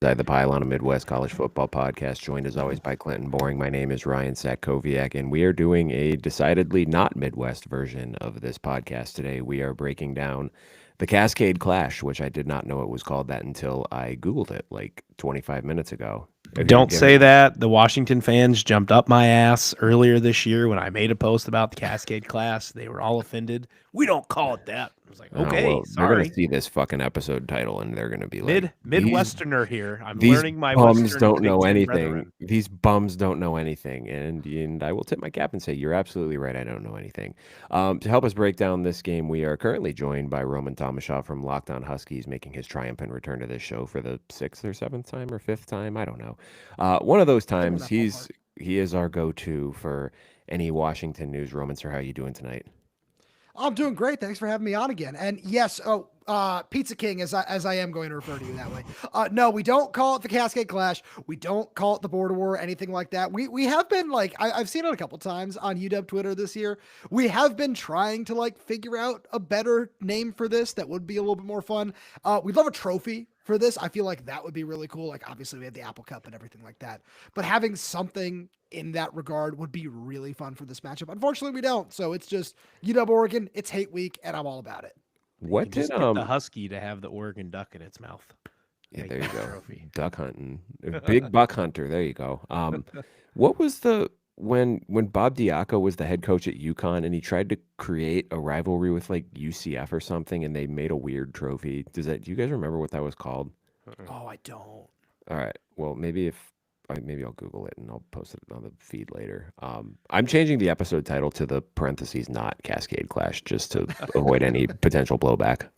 Inside the Pylon, a Midwest college football podcast, joined as always by Clinton Boring. My name is Ryan Sakoviak, and we are doing a decidedly not Midwest version of this podcast today. We are breaking down the Cascade Clash, which I did not know it was called that until I Googled it like 25 minutes ago. Don't say that. The Washington fans jumped up my ass earlier this year when I made a post about the Cascade Clash. They were all offended. We don't call it that. I was like, okay, well, they're sorry. going to see this fucking episode title and they're going to be like, Midwesterner here. I'm these learning my bums Western don't Big know Ten anything. brethren. These bums don't know anything. And I will tip my cap and say, you're absolutely right. I don't know anything. To help us break down this game, we are currently joined by Roman Tomashoff from Locked On Huskies, making his triumphant return to this show for the 6th or 7th time or 5th time. I don't know. One of those times, he is our go-to for any Washington news. Roman, sir, how are you doing tonight? I'm doing great. Thanks for having me on again. And yes, Pizza King, as I am going to refer to you that way. No, we don't call it the Cascade Clash. We don't call it the Border War, anything like that. We have been like, I've seen it a couple times on UW Twitter this year. We have been trying to like figure out a better name for this that would be a little bit more fun. We'd love a trophy for this. I feel like that would be really cool. Like obviously we had the Apple Cup and everything like that, but having something in that regard would be really fun for this matchup. Unfortunately, we don't. So it's just UW Oregon. It's hate week, and I'm all about it. What did just get the Husky to have the Oregon duck in its mouth? Yeah, there you go. Trophy. Duck hunting, big buck hunter. There you go. What was when Bob Diaco was the head coach at UConn and he tried to create a rivalry with like UCF or something, and they made a weird trophy? Do you guys remember what that was called? Oh, I don't. All right. Well, maybe I'll Google it and I'll post it on the feed later. I'm changing the episode title to the parentheses not Cascade Clash just to avoid any potential blowback.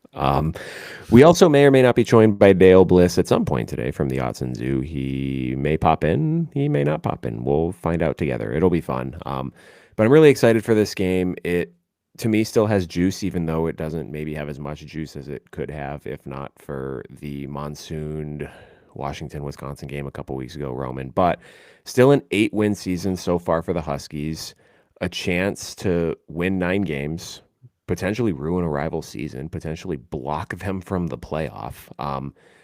We also may or may not be joined by Dale Bliss at some point today from the Autzen Zoo. He may pop in, he may not pop in. We'll find out together. It'll be fun. But I'm really excited for this game. It, to me, still has juice, even though it doesn't maybe have as much juice as it could have if not for the monsooned Washington-Wisconsin game a couple weeks ago, Roman. But still an 8-win season so far for the Huskies, a chance to win 9 games, potentially ruin a rival season, potentially block them from the playoff.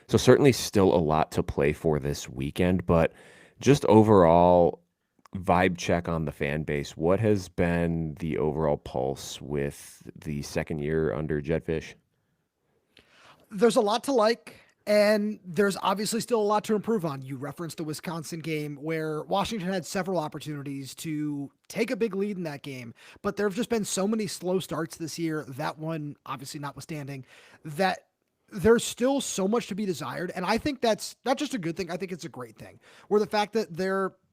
So certainly still a lot to play for this weekend, but just overall vibe check on the fan base. What has been the overall pulse with the second year under Jedd Fisch? There's a lot to like. And there's obviously still a lot to improve on. You referenced the Wisconsin game where Washington had several opportunities to take a big lead in that game, but there have just been so many slow starts this year, that one obviously notwithstanding, that there's still so much to be desired. And I think that's not just a good thing. I think it's a great thing where the fact that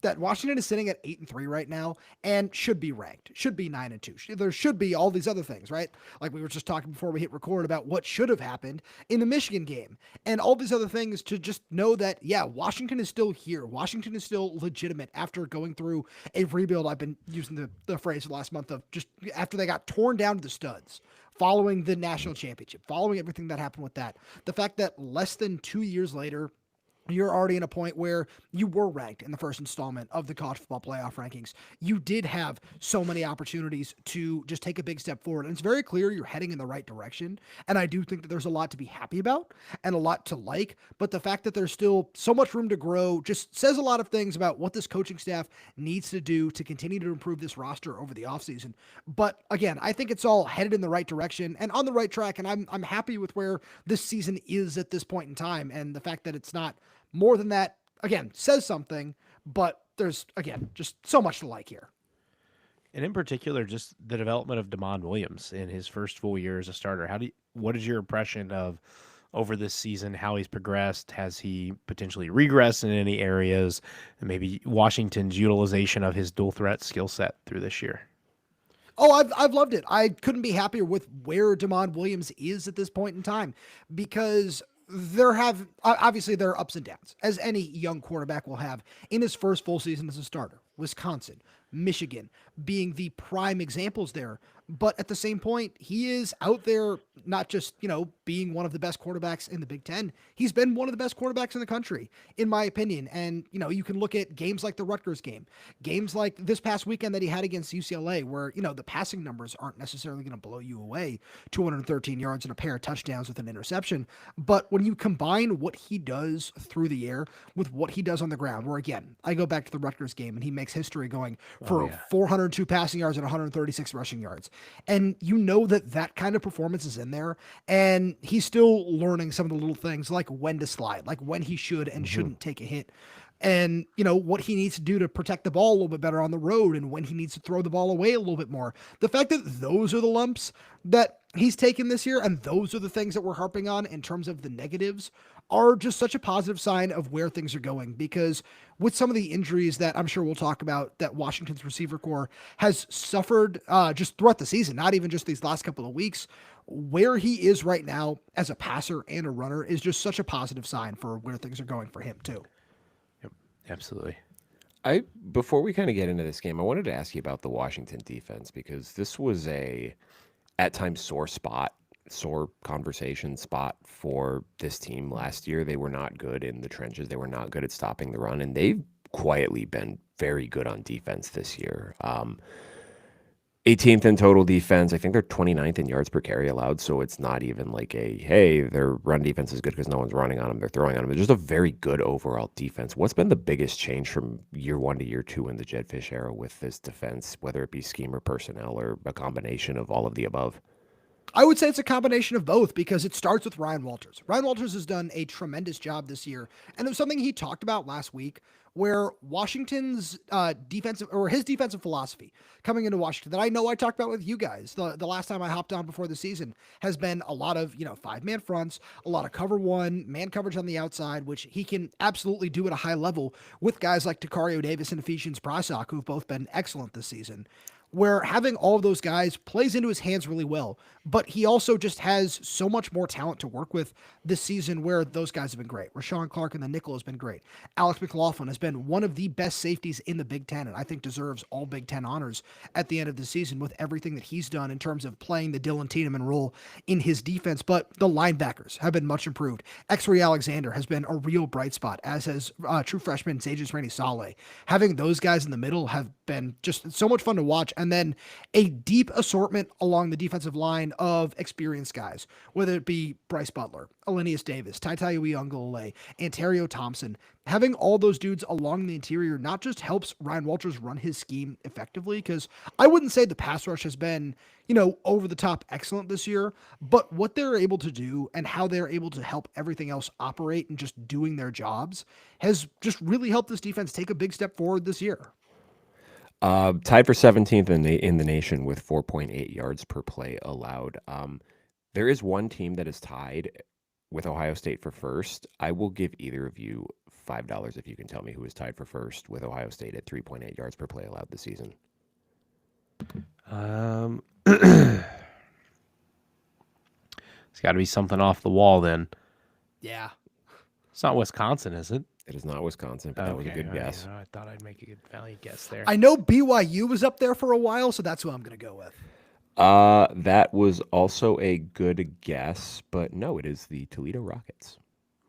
that Washington is sitting at 8-3 right now and should be ranked, should be 9-2. There should be all these other things, right? Like we were just talking before we hit record about what should have happened in the Michigan game and all these other things to just know that, yeah, Washington is still here. Washington is still legitimate after going through a rebuild. I've been using the phrase the last month of just after they got torn down to the studs following the national championship, following everything that happened with that. The fact that less than 2 years later, you're already in a point where you were ranked in the first installment of the college football playoff rankings. You did have so many opportunities to just take a big step forward. And it's very clear you're heading in the right direction. And I do think that there's a lot to be happy about and a lot to like. But the fact that there's still so much room to grow just says a lot of things about what this coaching staff needs to do to continue to improve this roster over the offseason. But again, I think it's all headed in the right direction and on the right track. And I'm happy with where this season is at this point in time. And the fact that it's not more than that, again, says something, but there's, again, just so much to like here. And in particular, just the development of Demond Williams in his first full year as a starter. What is your impression of over this season, how he's progressed? Has he potentially regressed in any areas? And maybe Washington's utilization of his dual threat skill set through this year? Oh, I've loved it. I couldn't be happier with where Demond Williams is at this point in time because there are ups and downs, as any young quarterback will have in his first full season as a starter. Wisconsin, Michigan being the prime examples there. But at the same point, he is out there not just, being one of the best quarterbacks in the Big Ten. He's been one of the best quarterbacks in the country, in my opinion. And, you can look at games like the Rutgers game, games like this past weekend that he had against UCLA, where, the passing numbers aren't necessarily going to blow you away, 213 yards and a pair of touchdowns with an interception. But when you combine what he does through the air with what he does on the ground, where again, I go back to the Rutgers game and he makes history going for 402 passing yards and 136 rushing yards. And that kind of performance is in there. And he's still learning some of the little things like when to slide, like when he should and shouldn't take a hit. And, what he needs to do to protect the ball a little bit better on the road and when he needs to throw the ball away a little bit more. The fact that those are the lumps that he's taken this year and those are the things that we're harping on in terms of the negatives are just such a positive sign of where things are going, because with some of the injuries that I'm sure we'll talk about that Washington's receiver core has suffered just throughout the season, not even just these last couple of weeks, where he is right now as a passer and a runner is just such a positive sign for where things are going for him too. Yep, absolutely. Before we kind of get into this game, I wanted to ask you about the Washington defense, because this was a at times sore conversation spot for this team last year. They were not good in the trenches. They were not good at stopping the run, and they've quietly been very good on defense this year. 18th in total defense. I think they're 29th in yards per carry allowed, so it's not even like hey, their run defense is good because no one's running on them. They're throwing on them. It's just a very good overall defense. What's been the biggest change from year 1 to year 2 in the Jedfish era with this defense, whether it be scheme or personnel or a combination of all of the above? I would say it's a combination of both, because it starts with Ryan Walters. Ryan Walters has done a tremendous job this year. And there's something he talked about last week where Washington's his defensive philosophy coming into Washington that I know I talked about with you guys the last time I hopped on before the season has been a lot of, 5-man fronts, a lot of cover one, man coverage on the outside, which he can absolutely do at a high level with guys like Takario Davis and Ephesians Brasock, who've both been excellent this season, where having all of those guys plays into his hands really well. But he also just has so much more talent to work with this season where those guys have been great. Rashawn Clark in the nickel has been great. Alex McLaughlin has been one of the best safeties in the Big Ten, and I think deserves all Big Ten honors at the end of the season with everything that he's done in terms of playing the Dylan Tiedemann role in his defense. But the linebackers have been much improved. X-Ray Alexander has been a real bright spot, as has true freshman Zajas Rainey Saleh. Having those guys in the middle have been just so much fun to watch. And then a deep assortment along the defensive line of experienced guys, whether it be Bryce Butler, Alenius Davis, Taitaiui Ungolele, Ontario Thompson. Having all those dudes along the interior not just helps Ryan Walters run his scheme effectively, because I wouldn't say the pass rush has been, over the top excellent this year, but what they're able to do and how they're able to help everything else operate and just doing their jobs has just really helped this defense take a big step forward this year. Tied for 17th in the nation with 4.8 yards per play allowed. There is one team that is tied with Ohio State for first. I will give either of you $5 if you can tell me who is tied for first with Ohio State at 3.8 yards per play allowed this season. It's got to be something off the wall then. Yeah. It's not Wisconsin, is it? It is not Wisconsin, but that was a good guess. I thought I'd make a good value guess there. I know BYU was up there for a while, so that's who I'm going to go with. That was also a good guess, but no, it is the Toledo Rockets.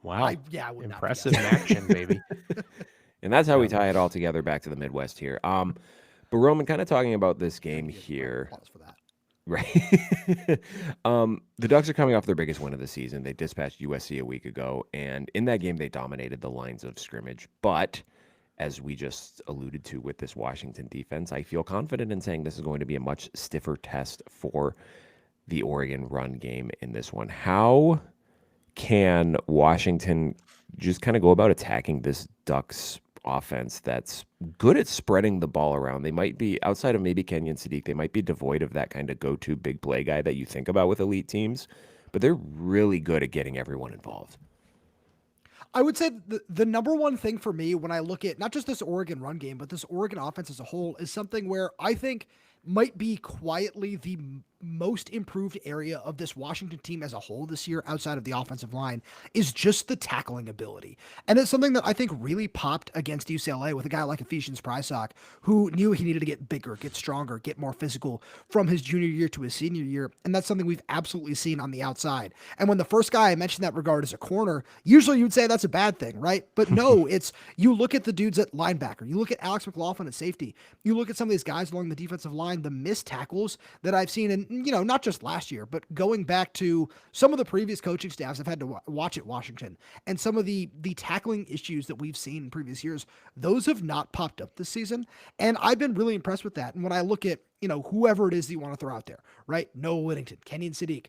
Wow. I would impressive in action, baby. And that's how we tie it all together back to the Midwest here. But Roman, kind of talking about this game here. Pause for that. Right. The Ducks are coming off their biggest win of the season. They dispatched USC a week ago, and in that game they dominated the lines of scrimmage. But as we just alluded to with this Washington defense, I feel confident in saying this is going to be a much stiffer test for the Oregon run game in this one. How can Washington just kind of go about attacking this Ducks offense that's good at spreading the ball around? They might be, outside of maybe Kenyon Sadiq, they might be devoid of that kind of go-to big play guy that you think about with elite teams, but they're really good at getting everyone involved. I would say the number one thing for me when I look at not just this Oregon run game, but this Oregon offense as a whole is something where I think might be quietly the most improved area of this Washington team as a whole this year, outside of the offensive line, is just the tackling ability. And it's something that I think really popped against UCLA with a guy like Ephesians Prysock, who knew he needed to get bigger, get stronger, get more physical from his junior year to his senior year. And that's something we've absolutely seen on the outside. And when the first guy I mentioned that regard is a corner, usually you'd say that's a bad thing, right? But no, it's, you look at the dudes at linebacker, you look at Alex McLaughlin at safety, you look at some of these guys along the defensive line, the missed tackles that I've seen, and not just last year, but going back to some of the previous coaching staffs I've had to watch at Washington, and some of the tackling issues that we've seen in previous years, those have not popped up this season, and I've been really impressed with that. And when I look at whoever it is that you want to throw out there, right? Noah Whittington, Kenyon Sadiq,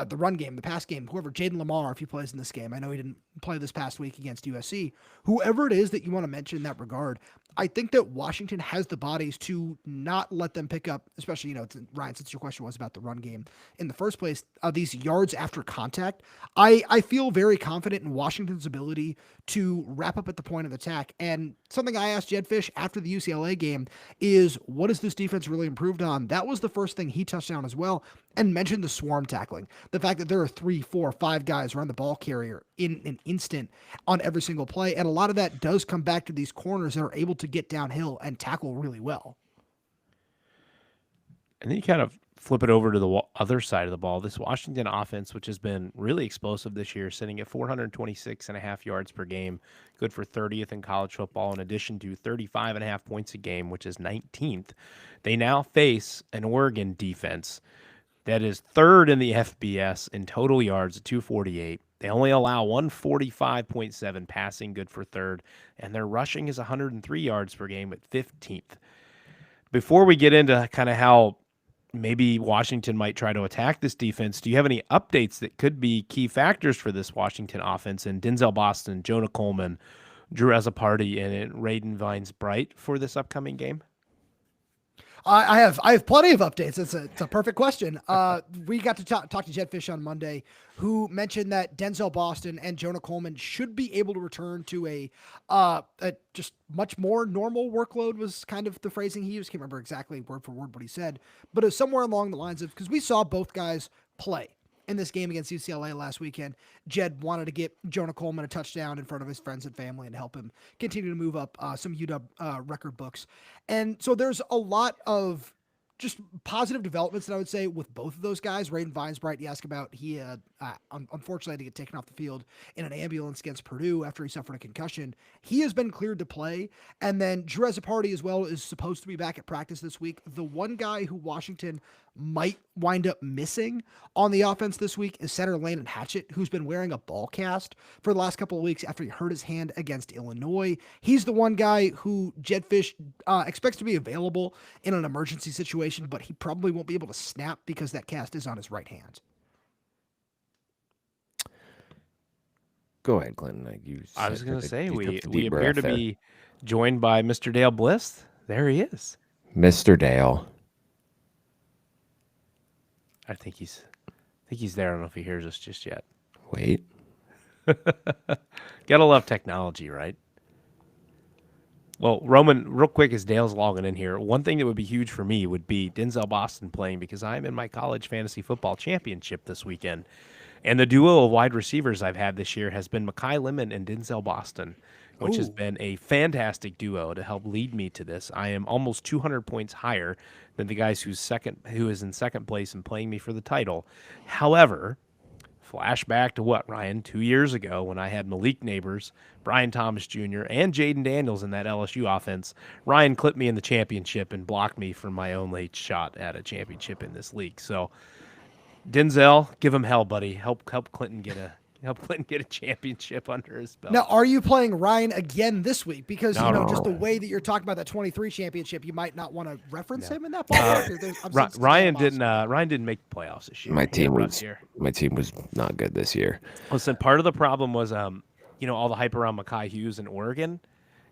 the run game, the pass game, whoever, Jaden Lamar, if he plays in this game. I know he didn't play this past week against USC. Whoever it is that you want to mention in that regard, I think that Washington has the bodies to not let them pick up, especially, Ryan, since your question was about the run game in the first place, these yards after contact. I feel very confident in Washington's ability to wrap up at the point of attack. And something I asked Jed Fish after the UCLA game is, what has this defense really improved on? That was the first thing he touched on as well, and mentioned the swarm tackling. The fact that there are 3, 4, 5 guys around the ball carrier in an instant on every single play. And a lot of that does come back to these corners that are able to get downhill and tackle really well. And then you kind of flip it over to the other side of the ball. This Washington offense, which has been really explosive this year, sitting at 426.5 yards per game, good for 30th in college football, in addition to 35.5 points a game, which is 19th. They now face an Oregon defense that is third in the FBS in total yards at 248. They only allow 145.7 passing, good for third, and their rushing is 103 yards per game at 15th. Before we get into kind of how maybe Washington might try to attack this defense, do you have any updates that could be key factors for this Washington offense and Denzel Boston, Jonah Coleman, Drew Azzopardi, and Raiden Vines-Bright for this upcoming game? I have plenty of updates. It's a perfect question. We got to talk to Jed Fish on Monday, who mentioned that Denzel Boston and Jonah Coleman should be able to return to a just much more normal workload, was kind of the phrasing he used. Can't remember exactly word for word what he said, but it was somewhere along the lines of, because we saw both guys play in this game against UCLA last weekend. Jed wanted to get Jonah Coleman a touchdown in front of his friends and family and help him continue to move up some UW record books. And so there's a lot of just positive developments that I would say with both of those guys. Raiden Vines-Bright, you ask about, he unfortunately had to get taken off the field in an ambulance against Purdue after he suffered a concussion. He has been cleared to play. And then Drew Azzopardi as well is supposed to be back at practice this week. The one guy who Washington might wind up missing on the offense this week is center Landon Hatchett, who's been wearing a ball cast for the last couple of weeks after he hurt his hand against Illinois. He's the one guy who Jed Fish expects to be available in an emergency situation, but he probably won't be able to snap because that cast is on his right hand. Go ahead, Clinton. I was going to say, we appear appear to be joined by Mr. Dale Bliss. There he is. Mr. Dale. I think he's there. I don't know if he hears us just yet. Wait. Gotta love technology, right? Well, Roman, real quick, as Dale's logging in here, one thing that would be huge for me would be Denzel Boston playing, because I'm in my college fantasy football championship this weekend. And the duo of wide receivers I've had this year has been Mekhi Lemon and Denzel Boston, which has been a fantastic duo to help lead me to this. I am almost 200 points higher than the guys who is in second place and playing me for the title. However, flashback to what, Ryan, 2 years ago when I had Malik Neighbors, Brian Thomas Jr., and Jaden Daniels in that LSU offense. Ryan clipped me in the championship and blocked me from my own late shot at a championship in this league. So, Denzel, give him hell, buddy. Help Clinton get a championship under his belt. Now, are you playing Ryan again this week? Because No. just the way that you're talking about that 23 championship, you might not want to reference him in that ball. Ryan didn't make the playoffs this year. My team was not good this year. Listen, part of the problem was all the hype around Mekhi Hughes in Oregon,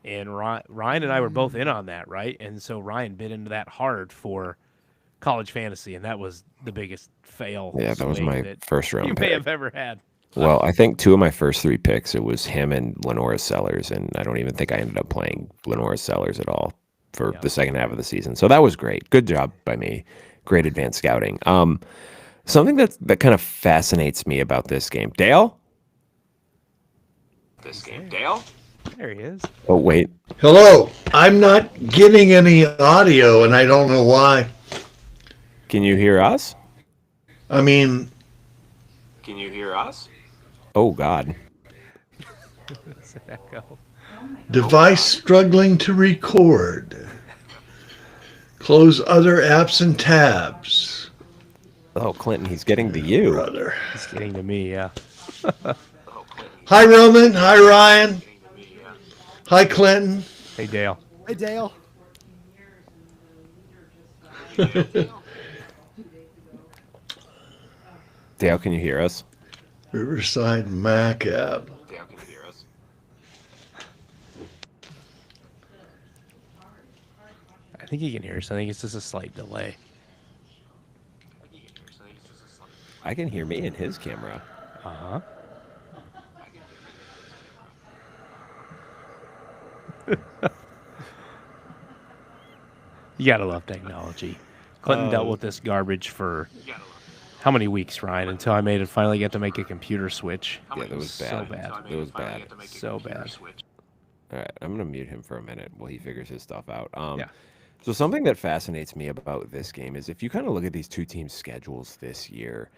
and Ryan and I were both in on that, right? And so Ryan bit into that hard for college fantasy, and that was the biggest fail. Yeah, that was my first round you pick may have ever had. Well, I think 2 of my first 3 picks, it was him and Lenora Sellers, and I don't even think I ended up playing Lenora Sellers at all for the second half of the season. So that was great. Good job by me. great advanced scouting. Something that kind of fascinates me about this game, Dale. There he is. Oh wait, Hello. I'm not getting any audio, and I don't know why. can you hear us? I mean, Oh God. It's an echo. device struggling to record. Close other apps and tabs. Oh Clinton, he's getting to you. Brother. It's getting to me, yeah. Hi, Roman. Hi, Ryan. Hi, Clinton. Hey, Dale. Hey, Dale. Dale, can you hear us? Riverside Mac app. I think he can hear us. I think it's just a slight delay. I can hear me in his camera. Uh-huh. You gotta love technology. Clinton dealt with this garbage for how many weeks, Ryan, until I finally get to make a computer switch. Yeah, that was bad. So bad. It was bad. So bad. All right, I'm gonna mute him for a minute while he figures his stuff out. Yeah. So something that fascinates me about this game is if you kind of look at these two teams' schedules this year,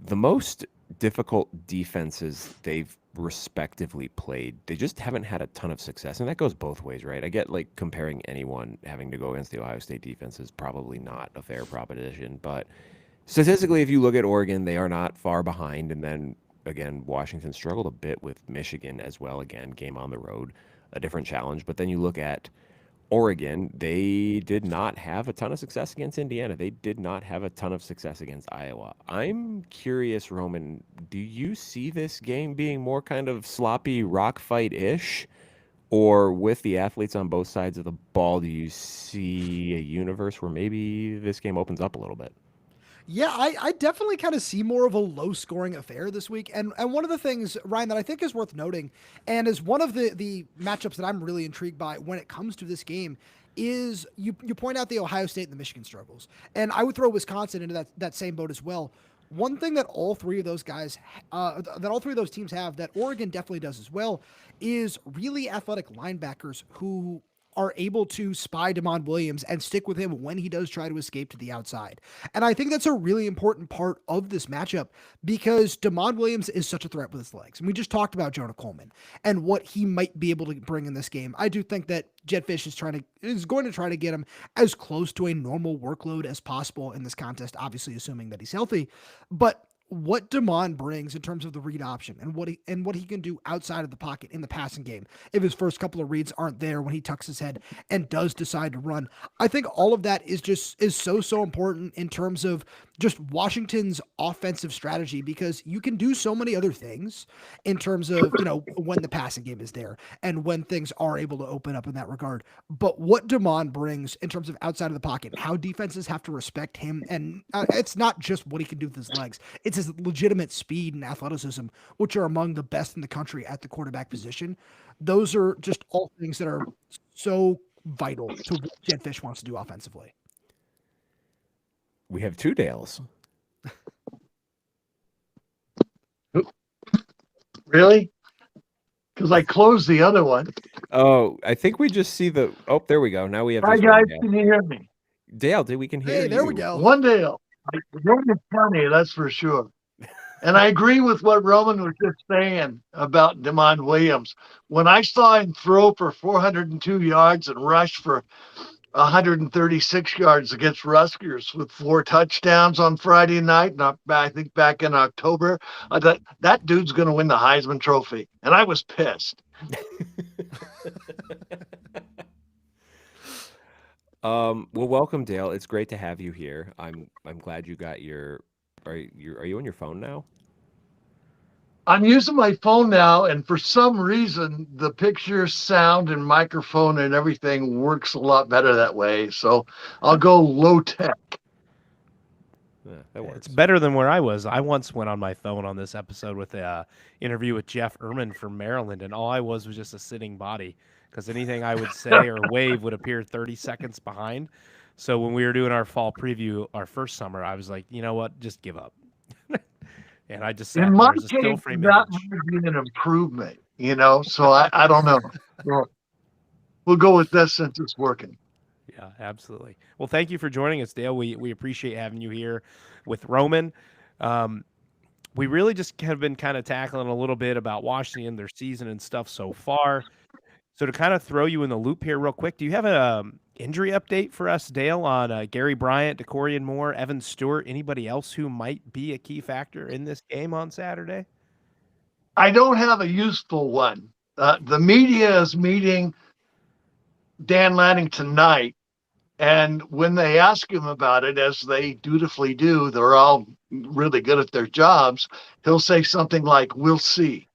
the most difficult defenses they've respectively played, they just haven't had a ton of success, and that goes both ways, right? I get like comparing anyone having to go against the Ohio State defense is probably not a fair proposition, but statistically, if you look at Oregon, they are not far behind, and then again, Washington struggled a bit with Michigan as well. Again, game on the road, a different challenge. But then you look at Oregon, they did not have a ton of success against Indiana. They did not have a ton of success against Iowa. I'm curious, Roman, do you see this game being more kind of sloppy rock fight-ish? Or with the athletes on both sides of the ball, do you see a universe where maybe this game opens up a little bit? Yeah, I definitely kind of see more of a low scoring affair this week. And one of the things, Ryan, that I think is worth noting, and is one of the matchups that I'm really intrigued by when it comes to this game, is you point out the Ohio State and the Michigan struggles. And I would throw Wisconsin into that same boat as well. One thing that all three of those teams have that Oregon definitely does as well is really athletic linebackers who are able to spy Demond Williams and stick with him when he does try to escape to the outside. And I think that's a really important part of this matchup because Demond Williams is such a threat with his legs. And we just talked about Jonah Coleman and what he might be able to bring in this game. I do think that Jetfish is going to try to get him as close to a normal workload as possible in this contest, obviously assuming that he's healthy. But what Demond brings in terms of the read option and what he can do outside of the pocket in the passing game, if his first couple of reads aren't there when he tucks his head and does decide to run, I think all of that is so important in terms of just Washington's offensive strategy, because you can do so many other things in terms of, when the passing game is there and when things are able to open up in that regard. But what Demond brings in terms of outside of the pocket, how defenses have to respect him, and it's not just what he can do with his legs, it's his legitimate speed and athleticism, which are among the best in the country at the quarterback position. Those are just all things that are so vital to what Jetfish wants to do offensively. We have two Dales. Really? Because I closed the other one. Oh, I think we just see the. Oh, there we go. Now we have. Hi, this guys. one, Dale. Can you hear me? Dale, we can hear you. Hey, there we go. One Dale. Roman is funny, that's for sure. And I agree with what Roman was just saying about Demond Williams. When I saw him throw for 402 yards and rush for 136 yards against Rutgers with 4 touchdowns on Friday night, and I think back in October, I thought that dude's going to win the Heisman Trophy. And I was pissed. Well, welcome, Dale. It's great to have you here. I'm glad you got your. Are you on your phone now? I'm using my phone now, and for some reason, the picture, sound, and microphone and everything works a lot better that way. So I'll go low tech. Yeah, that works. It's better than where I was. I once went on my phone on this episode with a interview with Jeff Erman from Maryland, and all I was just a sitting body because anything I would say or wave would appear 30 seconds behind. So when we were doing our fall preview, our first summer, I was like, you know what, just give up. And I just sat In my there as a still case, frame that image. might be an improvement, so I don't know. We'll go with this since it's working. Yeah, absolutely. Well, thank you for joining us, Dale. We appreciate having you here with Roman. Um, we really just have been kind of tackling a little bit about Washington, their season and stuff so far. So to kind of throw you in the loop here real quick, do you have a injury update for us, Dale, on Gary Bryant, DeCorian Moore, Evan Stewart, anybody else who might be a key factor in this game on Saturday? I don't have a useful one. The media is meeting Dan Lanning tonight, and when they ask him about it, as they dutifully do, they're all really good at their jobs. He'll say something like, "We'll see."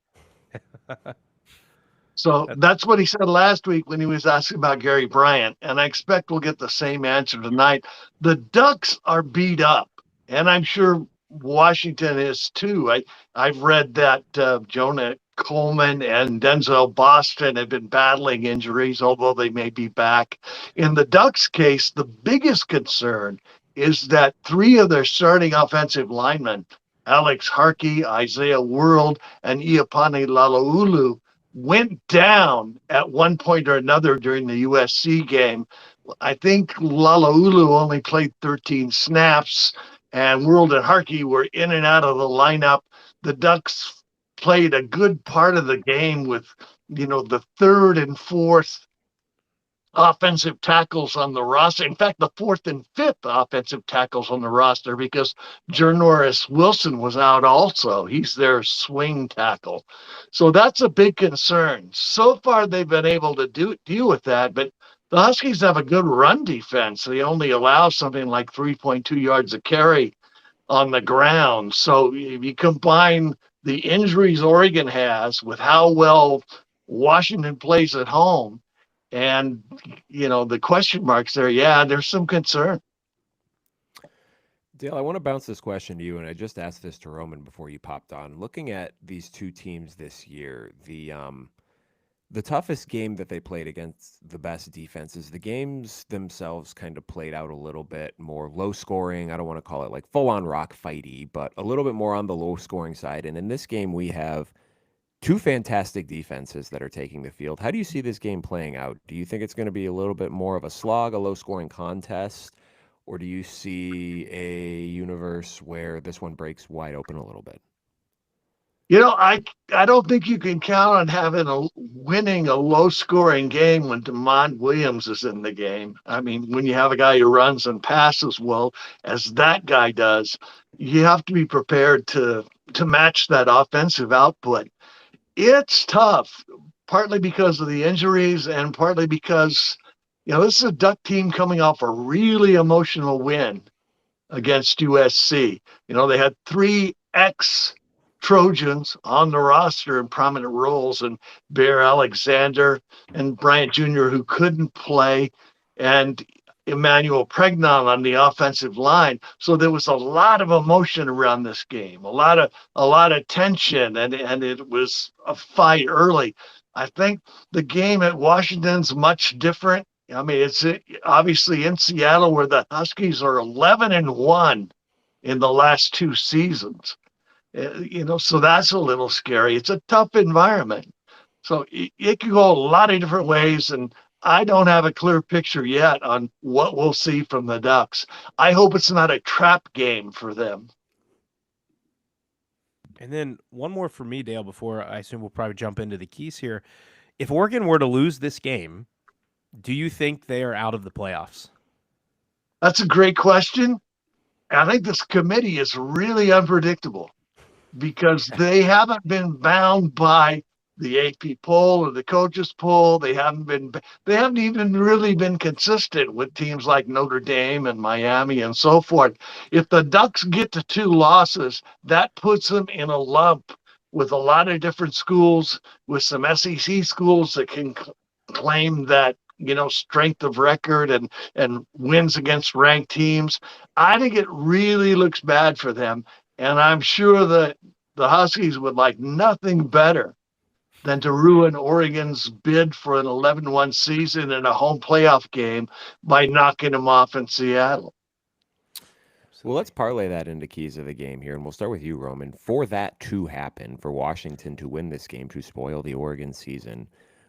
So that's what he said last week when he was asking about Gary Bryant, and I expect we'll get the same answer tonight. The Ducks are beat up, and I'm sure Washington is too. I've read that Jonah, Coleman, and Denzel Boston have been battling injuries, although they may be back. In the Ducks' case, the biggest concern is that three of their starting offensive linemen, Alex Harkey, Isaiah World, and Iapani Lalaulu, went down at one point or another during the USC game. I think Lalaulu only played 13 snaps, and World and Harkey were in and out of the lineup. The Ducks played a good part of the game with, the third and fourth offensive tackles on the roster. In fact, the fourth and fifth offensive tackles on the roster because Jernoris Wilson was out also. He's their swing tackle. So that's a big concern. So far, they've been able to deal with that, but the Huskies have a good run defense. They only allow something like 3.2 yards a carry on the ground. So if you combine the injuries Oregon has with how well Washington plays at home, and, the question marks there, there's some concern. Dale, I want to bounce this question to you, and I just asked this to Roman before you popped on. Looking at these two teams this year, the toughest game that they played against the best defenses, the games themselves kind of played out a little bit more low scoring. I don't want to call it like full on rock fighty, but a little bit more on the low scoring side. And in this game, we have two fantastic defenses that are taking the field. How do you see this game playing out? Do you think it's going to be a little bit more of a slog, a low-scoring contest, or do you see a universe where this one breaks wide open a little bit? I don't think you can count on winning a low-scoring game when DeMond Williams is in the game. I mean, when you have a guy who runs and passes well, as that guy does, you have to be prepared to match that offensive output. It's tough, partly because of the injuries and partly because, this is a Duck team coming off a really emotional win against USC. They had 3 ex-Trojans on the roster in prominent roles, and Bear Alexander and Bryant Jr., who couldn't play, and Emmanuel Pregnon on the offensive line. So there was a lot of emotion around this game, a lot of tension, and it was a fight early. I think the game at Washington's much different. I mean, it's obviously in Seattle, where the Huskies are 11-1 in the last 2 seasons. So that's a little scary. It's a tough environment. So it could go a lot of different ways, and I don't have a clear picture yet on what we'll see from the Ducks. I hope it's not a trap game for them. And then one more for me, Dale, before I assume we'll probably jump into the keys here. If Oregon were to lose this game, do you think they are out of the playoffs? That's a great question. I think this committee is really unpredictable because they haven't been bound by the AP poll or the coaches poll. They haven't even really been consistent with teams like Notre Dame and Miami and so forth. If the Ducks get to 2 losses, that puts them in a lump with a lot of different schools, with some SEC schools that can claim that, strength of record and wins against ranked teams. I think it really looks bad for them. And I'm sure that the Huskies would like nothing better than to ruin Oregon's bid for an 11-1 season and a home playoff game by knocking them off in Seattle. Well, let's parlay that into keys of the game here, and we'll start with you, Roman. For that to happen, for Washington to win this game, to spoil the Oregon season,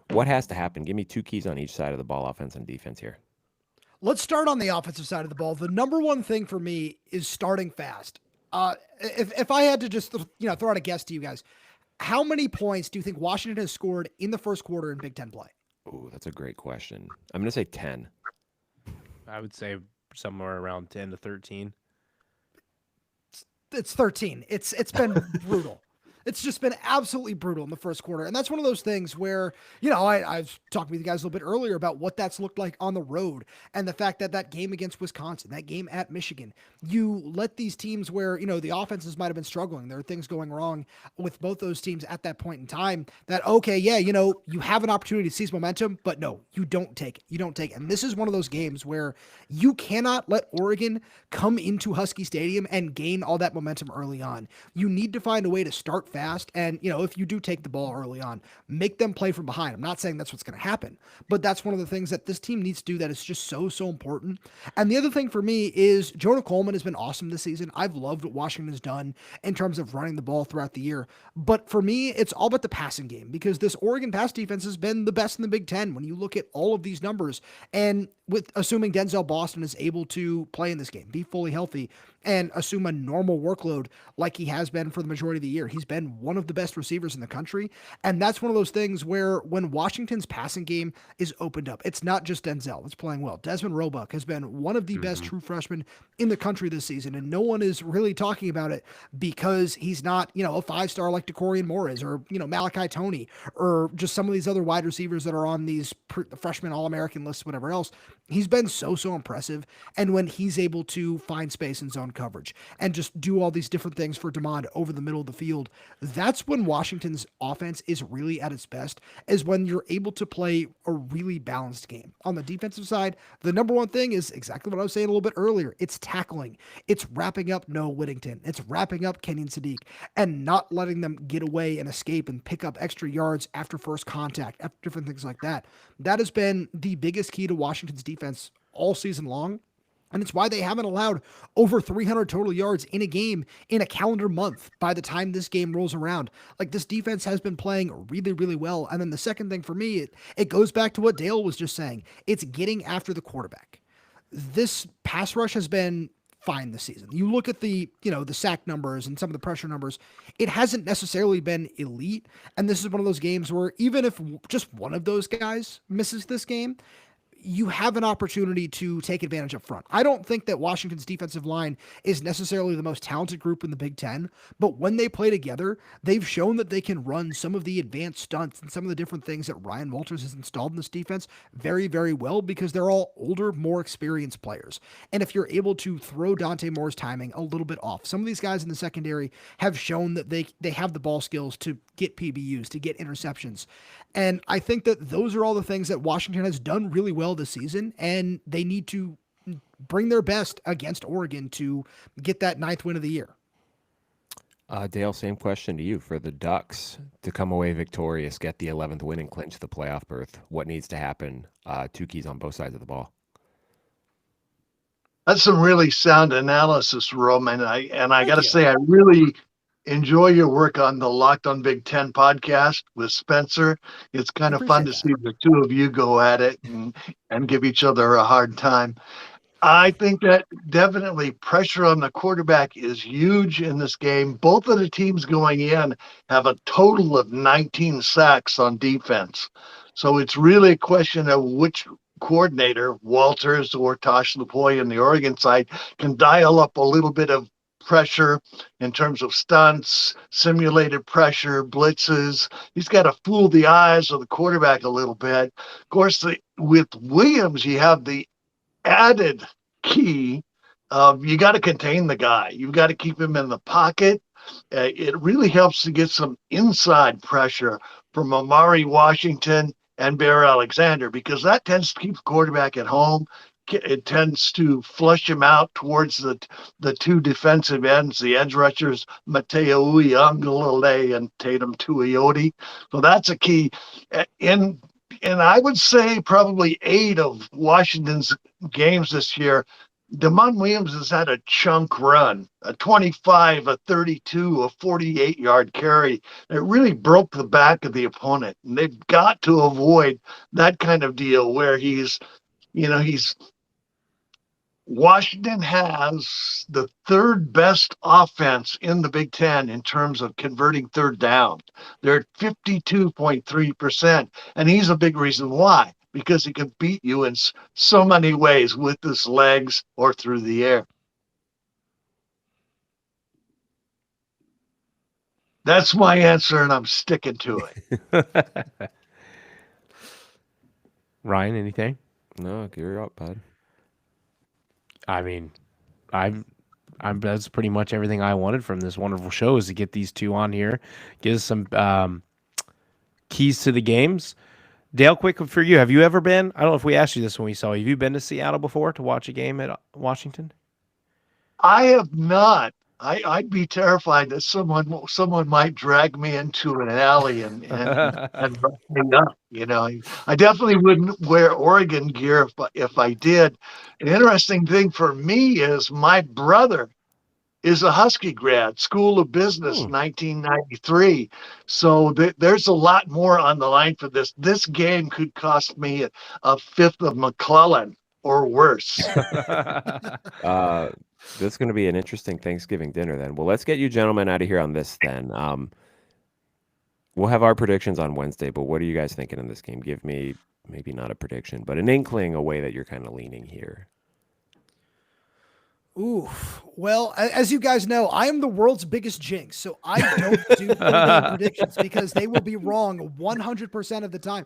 what has to happen? Give me 2 keys on each side of the ball, offense and defense here. Let's start on the offensive side of the ball. The number one thing for me is starting fast. If I had to just throw out a guess to you guys, how many points do you think Washington has scored in the first quarter in Big Ten play? Oh, that's a great question. I'm going to say 10. I would say somewhere around 10 to 13. It's 13. It's been brutal. It's just been absolutely brutal in the first quarter. And that's one of those things where, I've talked with you guys a little bit earlier about what that's looked like on the road and the fact that that game against Wisconsin, that game at Michigan, you let these teams where, the offenses might have been struggling. There are things going wrong with both those teams at that point in time that, okay, yeah, you have an opportunity to seize momentum, but no, you don't take it. You don't take it. And this is one of those games where you cannot let Oregon come into Husky Stadium and gain all that momentum early on. You need to find a way to start fast. And, if you do take the ball early on, make them play from behind. I'm not saying that's what's going to happen, but that's one of the things that this team needs to do that is just so, so important. And the other thing for me is Jonah Coleman has been awesome this season. I've loved what Washington has done in terms of running the ball throughout the year. But for me, it's all about the passing game because this Oregon pass defense has been the best in the Big Ten when you look at all of these numbers. And with assuming Denzel Boston is able to play in this game, be fully healthy, and assume a normal workload like he has been for the majority of the year. He's been one of the best receivers in the country. And that's one of those things where when Washington's passing game is opened up, it's not just Denzel that's playing well. Desmond Roebuck has been one of the best true freshmen in the country this season. And no one is really talking about it because he's not, a 5-star like DeCorian Moore is, or, Malachi Toney, or just some of these other wide receivers that are on these freshman All-American lists, whatever else. He's been so impressive. And when he's able to find space in zone coverage and just do all these different things for DeMond over the middle of the field, that's when Washington's offense is really at its best, is when you're able to play a really balanced game. On the defensive side, the number one thing is exactly what I was saying a little bit earlier. It's tackling. It's wrapping up Noah Whittington. It's wrapping up Kenyon Sadiq and not letting them get away and escape and pick up extra yards after first contact, after different things like that. That has been the biggest key to Washington's defense all season long. And it's why they haven't allowed over 300 total yards in a game in a calendar month by the time this game rolls around. Like, this defense has been playing really, really well. And then the second thing for me, it goes back to what Dale was just saying. It's getting after the quarterback. This pass rush has been fine this season. You look at the sack numbers and some of the pressure numbers, it hasn't necessarily been elite. And this is one of those games where even if just one of those guys misses this game, you have an opportunity to take advantage up front. I don't think that Washington's defensive line is necessarily the most talented group in the Big Ten, but when they play together, they've shown that they can run some of the advanced stunts and some of the different things that Ryan Walters has installed in this defense very, very well because they're all older, more experienced players. And if you're able to throw Dante Moore's timing a little bit off, some of these guys in the secondary have shown that they have the ball skills to get PBUs, to get interceptions. And I think that those are all the things that Washington has done really well this season, and they need to bring their best against Oregon to get that 9th win of the year. Dale, same question to you. For the Ducks to come away victorious, get the 11th win, and clinch the playoff berth, what needs to happen? 2 keys on both sides of the ball. That's some really sound analysis, Roman. I got to say, I really enjoy your work on the Locked on Big Ten podcast with Spencer. It's kind of fun to see the two of you go at it and give each other a hard time. I think that definitely pressure on the quarterback is huge in this game. Both of the teams going in have a total of 19 sacks on defense. So it's really a question of which coordinator, Walters or Tosh Lupoi on the Oregon side, can dial up a little bit of pressure in terms of stunts, simulated pressure, blitzes. He's got to fool the eyes of the quarterback a little bit. Of course, with Williams, you have the added key of you got to contain the guy. You've got to keep him in the pocket. It really helps to get some inside pressure from Amari Washington and Bear Alexander because that tends to keep the quarterback at home. it tends to flush him out towards the two defensive ends, the edge rushers, Mateo Uiagalelei and Tatum Tuioti. So that's a key. And I would say probably 8 of Washington's games this year, DeMond Williams has had a chunk run, a 25, a 32, a 48-yard carry. It really broke the back of the opponent. And they've got to avoid that kind of deal where Washington has the third best offense in the Big Ten in terms of converting third down. They're at 52.3%. And he's a big reason why, because he can beat you in so many ways with his legs or through the air. That's my answer, and I'm sticking to it. Ryan, anything? No, you're up, bud. I mean, I'm that's pretty much everything I wanted from this wonderful show, is to get these two on here, give us some keys to the games. Dale, quick for you, have you ever been? I don't know if we asked you this when we saw you. Have you been to Seattle before to watch a game at Washington? I have not. I'd be terrified that someone might drag me into an alley and rough me up. I definitely wouldn't wear Oregon gear if I did. An interesting thing for me is my brother is a Husky grad, School of Business, 1993. So there's a lot more on the line for this. This game could cost me a fifth of McClellan or worse. This is going to be an interesting Thanksgiving dinner then. Well, let's get you gentlemen out of here on this then. We'll have our predictions on Wednesday, but what are you guys thinking in this game? Give me maybe not a prediction, but an inkling, a way that you're kind of leaning here. Ooh, well, as you guys know, I am the world's biggest jinx, so I don't do predictions because they will be wrong 100% of the time.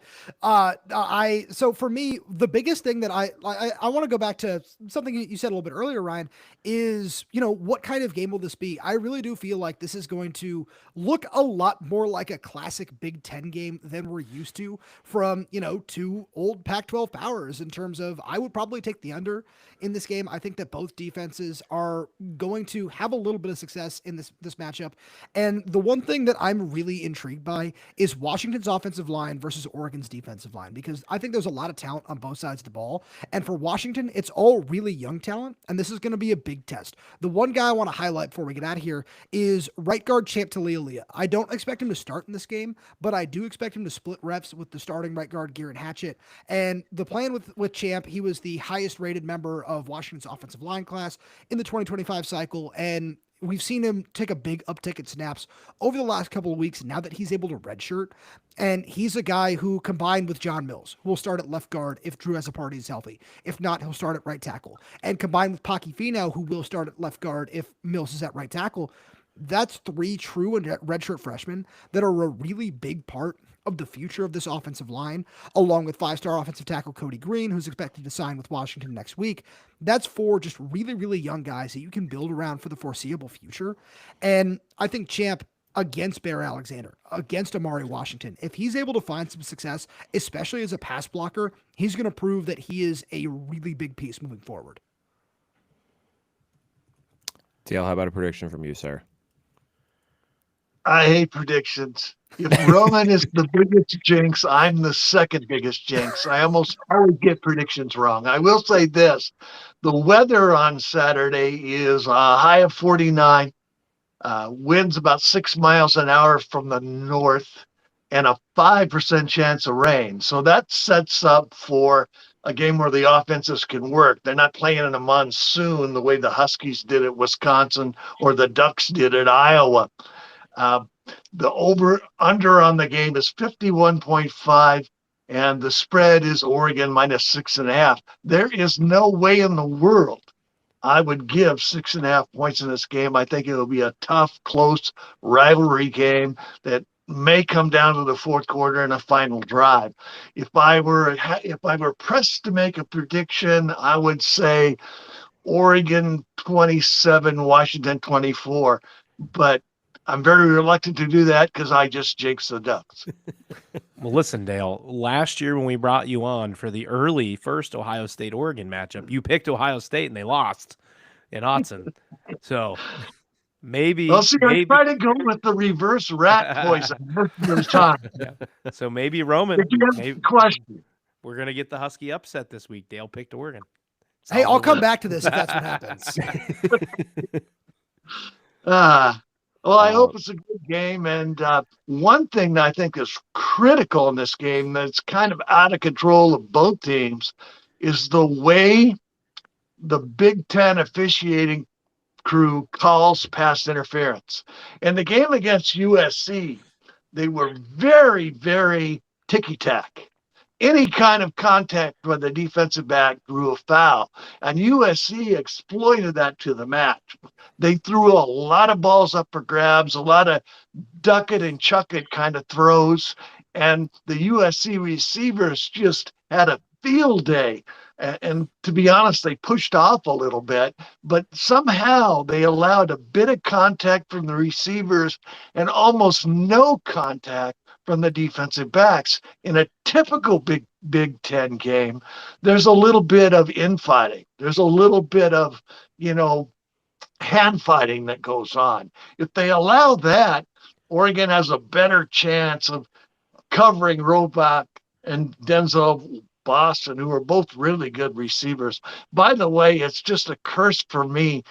So for me, the biggest thing that I want to go back to something you said a little bit earlier, Ryan, is, what kind of game will this be? I really do feel like this is going to look a lot more like a classic Big Ten game than we're used to from, two old Pac-12 powers in terms of, I would probably take the under in this game. I think that both defenses are going to have a little bit of success in this matchup. And the one thing that I'm really intrigued by is Washington's offensive line versus Oregon's defensive line, because I think there's a lot of talent on both sides of the ball. And for Washington, it's all really young talent, and this is going to be a big test. The one guy I want to highlight before we get out of here is right guard Champ Talialia. I don't expect him to start in this game, but I do expect him to split reps with the starting right guard Garrett Hatchett. And the plan with Champ, he was the highest rated member of Washington's offensive line class in the 2025 cycle, and we've seen him take a big uptick in snaps over the last couple of weeks now that he's able to redshirt. And he's a guy who, combined with John Mills, who will start at left guard if Drew Azzopardi is healthy. If not, he'll start at right tackle. And combined with Paki Finau, who will start at left guard if Mills is at right tackle, that's 3 true and redshirt freshmen that are a really big part of the future of this offensive line, along with 5-star offensive tackle Cody Green, who's expected to sign with Washington next week. That's 4 just really, really young guys that you can build around for the foreseeable future. And I think Champ, against Bear Alexander, against Amari Washington, if he's able to find some success, especially as a pass blocker, he's going to prove that he is a really big piece moving forward. TL, how about a prediction from you, sir? I hate predictions. If Roman is the biggest jinx, I'm the second biggest jinx. I almost always get predictions wrong. I will say this. The weather on Saturday is a high of 49, winds about 6 miles an hour from the north, and a 5% chance of rain. So that sets up for a game where the offenses can work. They're not playing in a monsoon the way the Huskies did at Wisconsin or the Ducks did at Iowa. The over-under on the game is 51.5, and the spread is Oregon minus 6.5. There is no way in the world I would give 6.5 points in this game. I think it will be a tough, close rivalry game that may come down to the fourth quarter and a final drive. If I were pressed to make a prediction, I would say Oregon 27, Washington 24. But I'm very reluctant to do that because I just jinxed the Ducks. Well, listen, Dale, last year when we brought you on for the early first Ohio State-Oregon matchup, you picked Ohio State and they lost in Autzen. So maybe, Well, see, I try to go with the reverse rat poison most of the time. Yeah. So maybe Roman, If you have maybe a question. we're going to get the Husky upset this week. Dale picked Oregon. Hey, I'll Solid come alert. back to this if that's what happens. Well, I Uh, hope it's a good game. And one thing that I think is critical in this game that's kind of out of control of both teams is the way the Big Ten officiating crew calls pass interference. In the game against USC, they were very, very ticky-tack. Any kind of contact with the defensive back drew a foul, and USC exploited that to the max. They threw a lot of balls up for grabs, a lot of duck it and chuck it kind of throws, and the USC receivers just had a field day. And to be honest, they pushed off a little bit, but somehow they allowed a bit of contact from the receivers and almost no contact from the defensive backs. In a typical Big Ten game, there's a little bit of infighting. There's a little bit of, hand fighting that goes on. If they allow that, Oregon has a better chance of covering Robach and Denzel Boston, who are both really good receivers. By the way, it's just a curse for me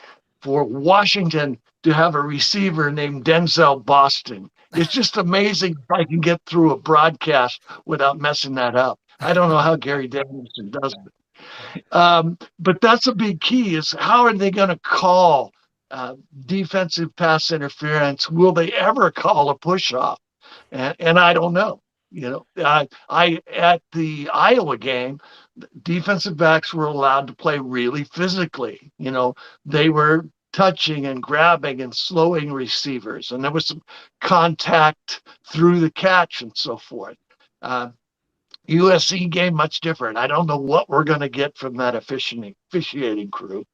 for Washington to have a receiver named Denzel Boston. It's just amazing if I can get through a broadcast without messing that up. I don't know how Gary Danielson does it. But that's a big key is how are they going to call defensive pass interference? Will they ever call a push off? And I don't know. I at the Iowa game, defensive backs were allowed to play really physically. They were touching and grabbing and slowing receivers, and there was some contact through the catch and so forth. USC game much different. I don't know what we're going to get from that officiating crew.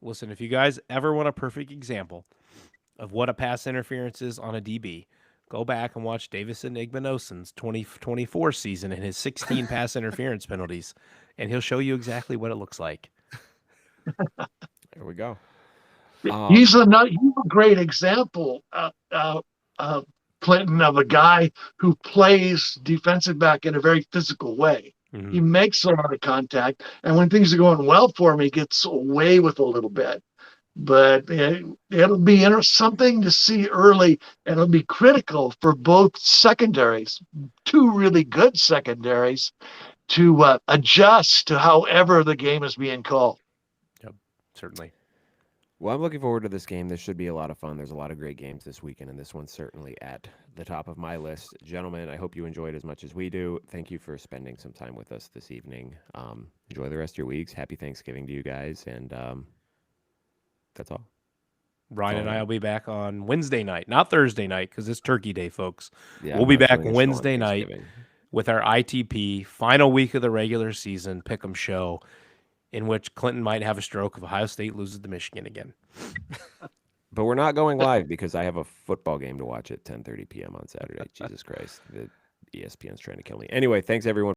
Listen, if you guys ever want a perfect example of what a pass interference is on a DB, go back and watch Davison Igbinosun's 2024 season and his 16 pass interference penalties, and he'll show you exactly what it looks like. There we go. He's a great example, Clinton, of a guy who plays defensive back in a very physical way. Mm-hmm. He makes a lot of contact, and when things are going well for him, he gets away with a little bit. But it'll be something to see early, and it'll be critical for both secondaries, two really good secondaries, to adjust to however the game is being called. Yep, certainly. Well, I'm looking forward to this game. This should be a lot of fun. There's a lot of great games this weekend, and this one's certainly at the top of my list. Gentlemen, I hope you enjoyed as much as we do. Thank you for spending some time with us this evening. Enjoy the rest of your weeks. Happy Thanksgiving to you guys, and that's all. Ryan all and right. I will be back on Wednesday night, not Thursday night, because it's Turkey Day, folks. Yeah, We'll be I'm not back doing a show on Wednesday night Thanksgiving. with our ITP final week of the regular season pick'em show, in which Clinton might have a stroke if Ohio State loses to Michigan again. But we're not going live because I have a football game to watch at 10:30 p.m. on Saturday. Jesus Christ. The ESPN's trying to kill me. Anyway, thanks everyone.